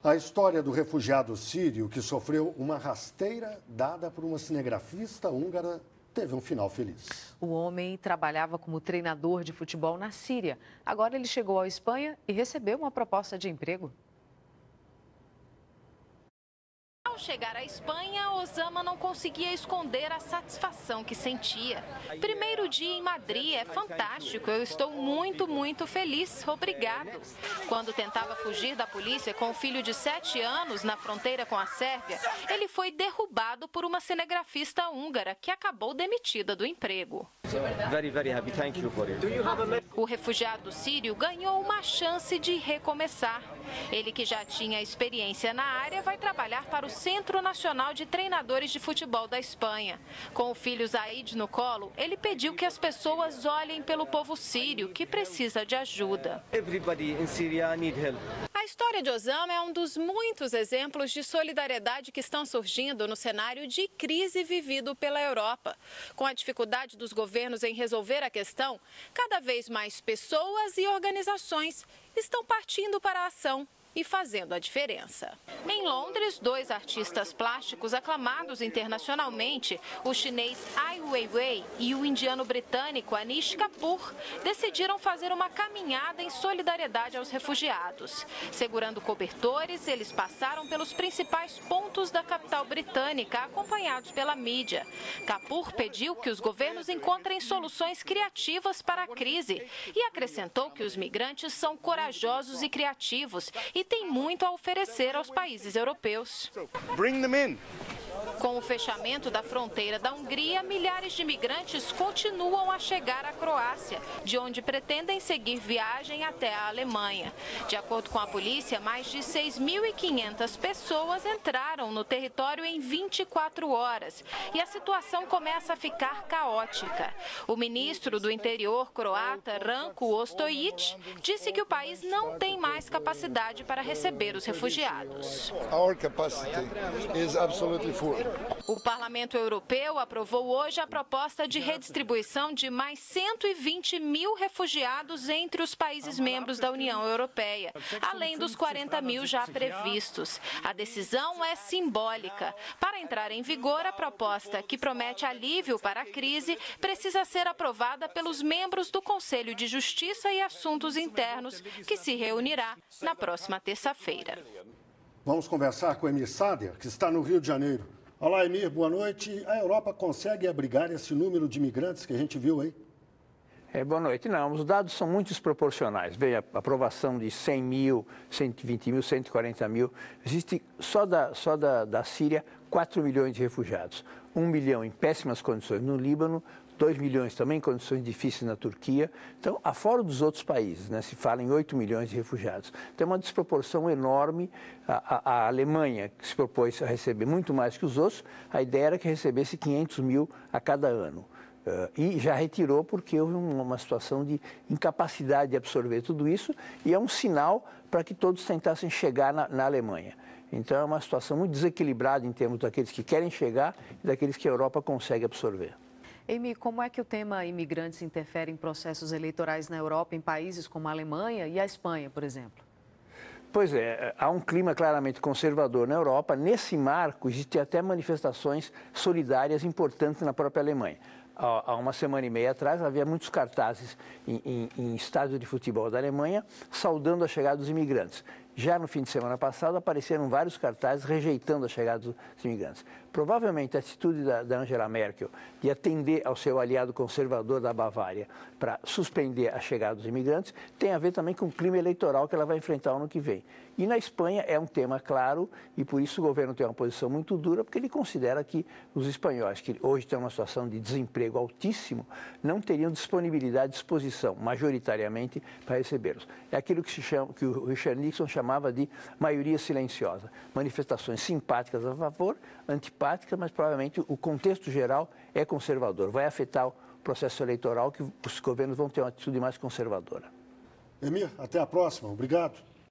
A história do refugiado sírio que sofreu uma rasteira dada por uma cinegrafista húngara teve um final feliz. O homem trabalhava como treinador de futebol na Síria. Agora ele chegou à Espanha e recebeu uma proposta de emprego. Ao chegar à Espanha, Osama não conseguia esconder a satisfação que sentia. Primeiro dia em Madrid é fantástico, eu estou muito feliz, obrigado. Quando tentava fugir da polícia com o filho de 7 anos na fronteira com a Sérvia, ele foi derrubado por uma cinegrafista húngara que acabou demitida do emprego. O refugiado sírio ganhou uma chance de recomeçar. Ele, que já tinha experiência na área, vai trabalhar para o Centro Nacional de Treinadores de Futebol da Espanha. Com o filho Zaid no colo, ele pediu que as pessoas olhem pelo povo sírio, que precisa de ajuda. A história de Osama é um dos muitos exemplos de solidariedade que estão surgindo no cenário de crise vivido pela Europa. Com a dificuldade dos governos em resolver a questão, cada vez mais pessoas e organizações estão partindo para a ação e fazendo a diferença. Em Londres, 2 artistas plásticos aclamados internacionalmente, o chinês Ai Weiwei e o indiano-britânico Anish Kapoor, decidiram fazer uma caminhada em solidariedade aos refugiados. Segurando cobertores, eles passaram pelos principais pontos da capital britânica, acompanhados pela mídia. Kapoor pediu que os governos encontrem soluções criativas para a crise e acrescentou que os migrantes são corajosos e criativos e tem muito a oferecer aos países europeus. Com o fechamento da fronteira da Hungria, milhares de imigrantes continuam a chegar à Croácia, de onde pretendem seguir viagem até a Alemanha. De acordo com a polícia, mais de 6.500 pessoas entraram no território em 24 horas e a situação começa a ficar caótica. O ministro do Interior croata, Ranko Ostojic, disse que o país não tem mais capacidade para receber os refugiados. O Parlamento Europeu aprovou hoje a proposta de redistribuição de mais 120 mil refugiados entre os países membros da União Europeia, além dos 40 mil já previstos. A decisão é simbólica. Para entrar em vigor, a proposta, que promete alívio para a crise, precisa ser aprovada pelos membros do Conselho de Justiça e Assuntos Internos, que se reunirá na próxima terça-feira. Vamos conversar com Emir Sader, que está no Rio de Janeiro. Olá, Emir, boa noite. A Europa consegue abrigar esse número de imigrantes que a gente viu aí? Boa noite. Não, os dados são muito desproporcionais. Veio a aprovação de 100 mil, 120 mil, 140 mil. Existe só da Síria 4 milhões de refugiados. 1 milhão em péssimas condições no Líbano, 2 milhões também em condições difíceis na Turquia. Então, afora dos outros países, né, se fala em 8 milhões de refugiados. Tem uma desproporção enorme. A Alemanha, que se propôs a receber muito mais que os outros, a ideia era que recebesse 500 mil a cada ano. E já retirou porque houve uma situação de incapacidade de absorver tudo isso e é um sinal para que todos tentassem chegar na Alemanha. Então, é uma situação muito desequilibrada em termos daqueles que querem chegar e daqueles que a Europa consegue absorver. Amy, como é que o tema imigrantes interfere em processos eleitorais na Europa, em países como a Alemanha e a Espanha, por exemplo? Pois é, há um clima claramente conservador na Europa. Nesse marco, existem até manifestações solidárias importantes na própria Alemanha. Há uma semana e meia atrás, havia muitos cartazes em estádios de futebol da Alemanha saudando a chegada dos imigrantes. Já no fim de semana passado, apareceram vários cartazes rejeitando a chegada dos imigrantes. Provavelmente a atitude da Angela Merkel de atender ao seu aliado conservador da Bavária para suspender a chegada dos imigrantes tem a ver também com o clima eleitoral que ela vai enfrentar ano que vem. E na Espanha é um tema claro e por isso o governo tem uma posição muito dura, porque ele considera que os espanhóis, que hoje estão numa situação de desemprego altíssimo, não teriam disponibilidade, disposição, majoritariamente, para recebê-los. É aquilo que o Richard Nixon chamava de maioria silenciosa. Manifestações simpáticas a favor, antipáticas, mas provavelmente o contexto geral é conservador. Vai afetar o processo eleitoral, que os governos vão ter uma atitude mais conservadora. Emir, até a próxima. Obrigado.